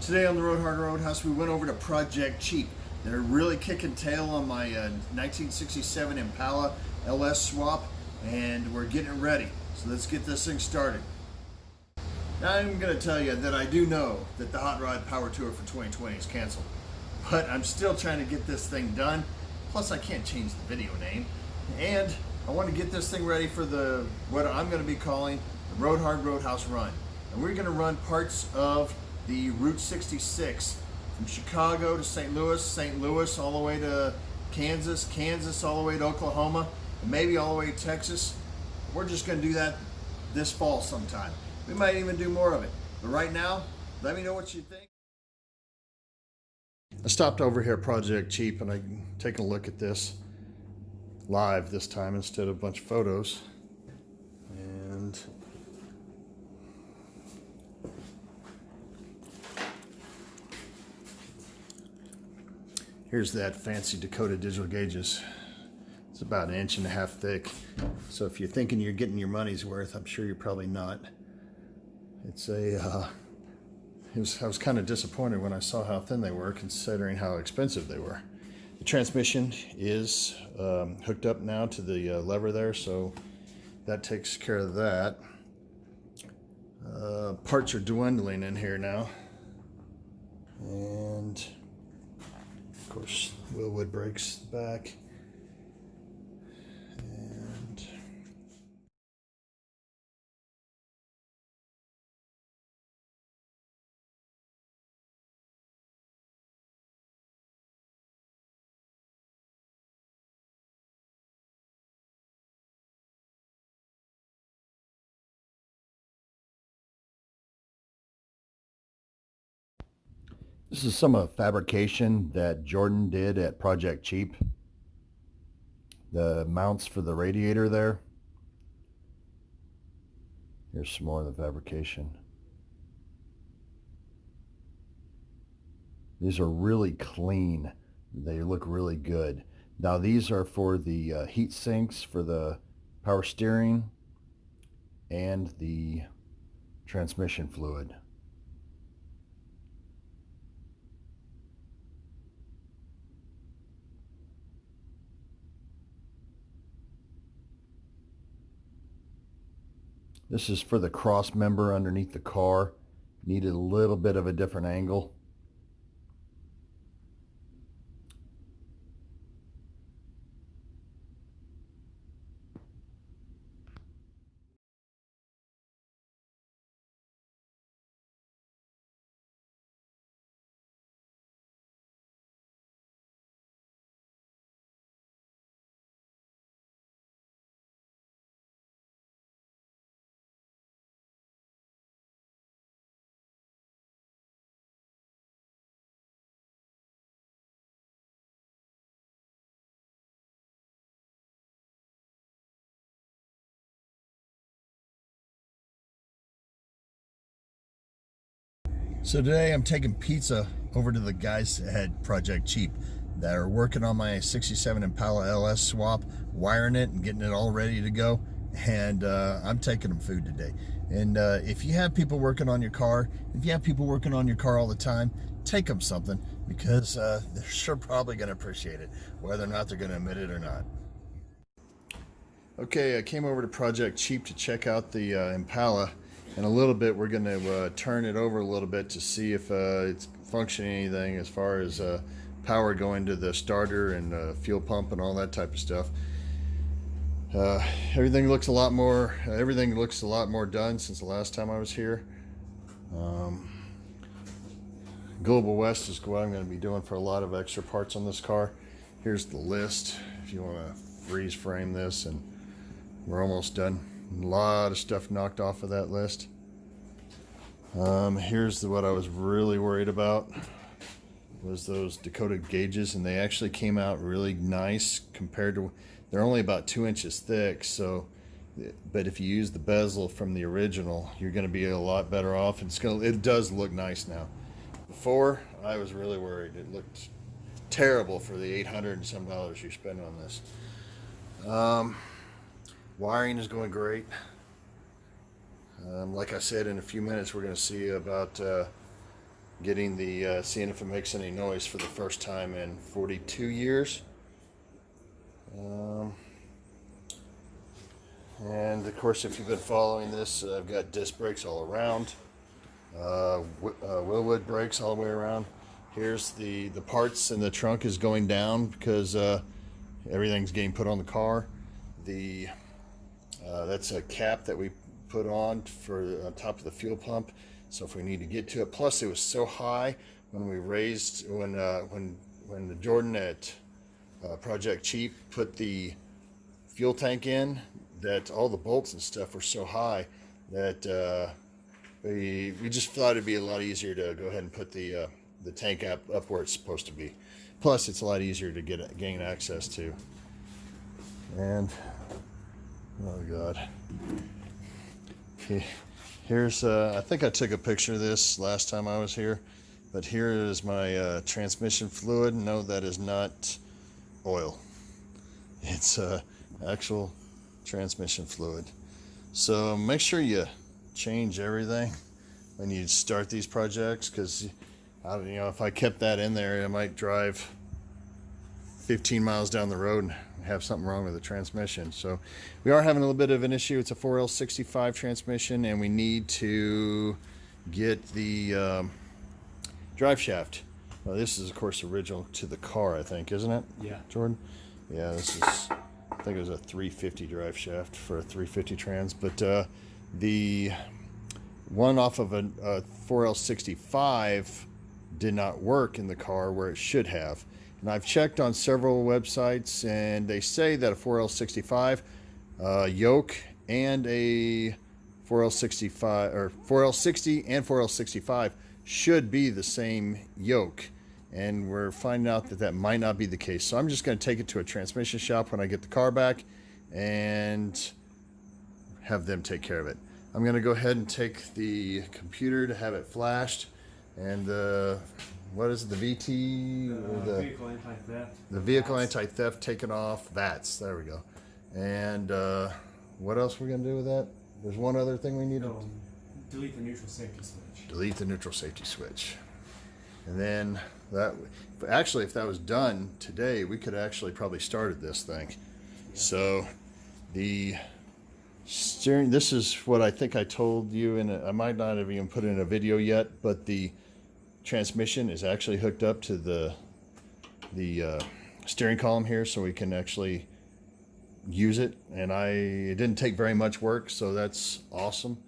Today on the Roadhouse, we went over to Project Cheap. They're really kicking tail on my 1967 Impala LS swap, and we're getting ready. So let's get this thing started. Now I'm going to tell you that I do know that the Hot Rod Power Tour for 2020 is canceled, but I'm still trying to get this thing done. Plus I can't change the video name, and I want to get this thing ready for what I'm going to be calling the Roadhouse Run. And we're going to run parts of the Route 66 from Chicago to St. Louis all the way to Kansas all the way to Oklahoma, and maybe all the way to Texas. We're just going to do that this fall sometime. We might even do more of it. But right now, let me know what you think. I stopped over here at Project Cheap and I'm taking a look at this live this time instead of a bunch of photos. And here's that fancy Dakota digital gauges. It's about 1.5 inches thick. So if you're thinking you're getting your money's worth, I'm sure you're probably not. It's I was kind of disappointed when I saw how thin they were, considering how expensive they were. The transmission is hooked up now to the lever there, so that takes care of that. Parts are dwindling in here now. And of course, Willwood brakes back. And this is some of the fabrication that Jordan did at Project Cheap. The mounts for the radiator there. Here's some more of the fabrication. These are really clean. They look really good. Now these are for the heat sinks for the power steering and the transmission fluid. This is for the cross member underneath the car. Needed a little bit of a different angle. So today I'm taking pizza over to the guys at Project Cheap that are working on my 67 Impala LS swap, wiring it and getting it all ready to go. And I'm taking them food today. And if you have people working on your car, if you have people working on your car all the time, take them something, because they're sure probably going to appreciate it, whether or not they're going to admit it or not. Okay, I came over to Project Cheap to check out the Impala. In a little bit, we're going to turn it over a little bit to see if it's functioning anything as far as power going to the starter and fuel pump and all that type of stuff. Everything looks a lot more done since the last time I was here. Global West is what I'm going to be doing for a lot of extra parts on this car. Here's the list if you want to freeze frame this, and we're almost done. A lot of stuff knocked off of that list. Here's what I was really worried about was those Dakota gauges, and they actually came out really nice compared to, they're only about 2 inches thick, so, but if you use the bezel from the original, you're going to be a lot better off. It does look nice now. Before, I was really worried. It looked terrible for the $800 and some you spend on this. Wiring is going great. Like I said, in a few minutes we're going to see about getting the seeing if it makes any noise for the first time in 42 years. And of course, if you've been following this, I've got disc brakes all around, Willwood brakes all the way around. Here's the parts in the trunk is going down because everything's getting put on the car. That's a cap that we put on on top of the fuel pump, so if we need to get to it. Plus, it was so high when we raised when the Jordan at Project Cheap put the fuel tank in, that all the bolts and stuff were so high that we just thought it'd be a lot easier to go ahead and put the tank up where it's supposed to be. Plus, it's a lot easier to gain access to. And oh god, here's I think I took a picture of this last time I was here, but here is my transmission fluid. No, that is not oil. It's actual transmission fluid. So make sure you change everything when you start these projects, because if I kept that in there, I might drive 15 miles down the road and have something wrong with the transmission. So we are having a little bit of an issue. It's a 4L65 transmission, and we need to get the drive shaft. Well, this is of course original to the car, I think, isn't it? Yeah. Jordan? Yeah, this is, I think it was a 350 drive shaft for a 350 trans, but the one off of a 4L65 did not work in the car where it should have. And I've checked on several websites, and they say that a 4L65 yoke and a 4L65 or 4L60 and 4L65 should be the same yoke. And we're finding out that that might not be the case. So I'm just going to take it to a transmission shop when I get the car back and have them take care of it. I'm going to go ahead and take the computer to have it flashed, and what is it, the VT? The vehicle anti-theft. The vehicle anti-theft taken off. VATS. There we go. And what else are we going to do with that? There's one other thing we need to delete the neutral safety switch. Delete the neutral safety switch. And then that, actually, if that was done today, we could actually probably started this thing. Yeah. So the steering, this is what I think I told you, and I might not have even put it in a video yet, but the transmission is actually hooked up to the steering column here, so we can actually use it. And it didn't take very much work, so that's awesome.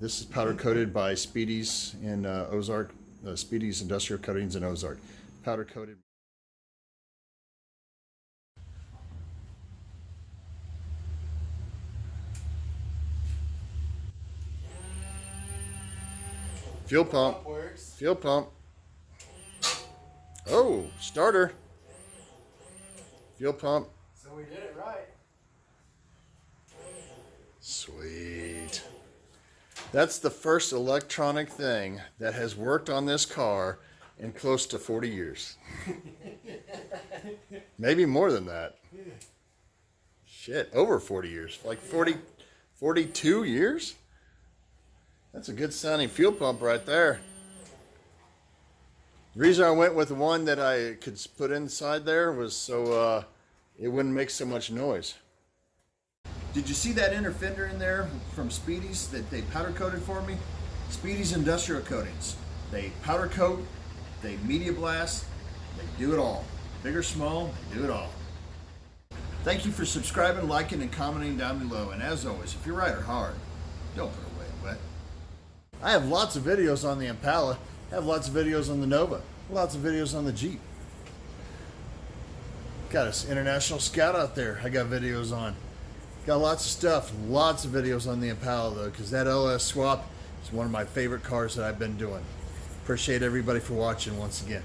This is powder coated by Speedy's in Ozark, Speedy's Industrial Coatings in Ozark. Powder coated. Fuel pump. Works. Fuel pump. Oh, starter. Fuel pump. So we did it right. Sweet. That's the first electronic thing that has worked on this car in close to 40 years. Maybe more than that. Shit, over 40 years. Like 42 years? That's a good sounding fuel pump right there. The reason I went with the one that I could put inside there was so it wouldn't make so much noise. Did you see that inner fender in there from Speedy's that they powder coated for me? Speedy's Industrial Coatings. They powder coat, they media blast, they do it all. Big or small, they do it all. Thank you for subscribing, liking, and commenting down below. And as always, if you're right or hard, don't put away wet. I have lots of videos on the Impala. I have lots of videos on the Nova. Lots of videos on the Jeep. Got an International Scout out there I got videos on. Got lots of stuff, lots of videos on the Impala though, because that LS swap is one of my favorite cars that I've been doing. Appreciate everybody for watching once again.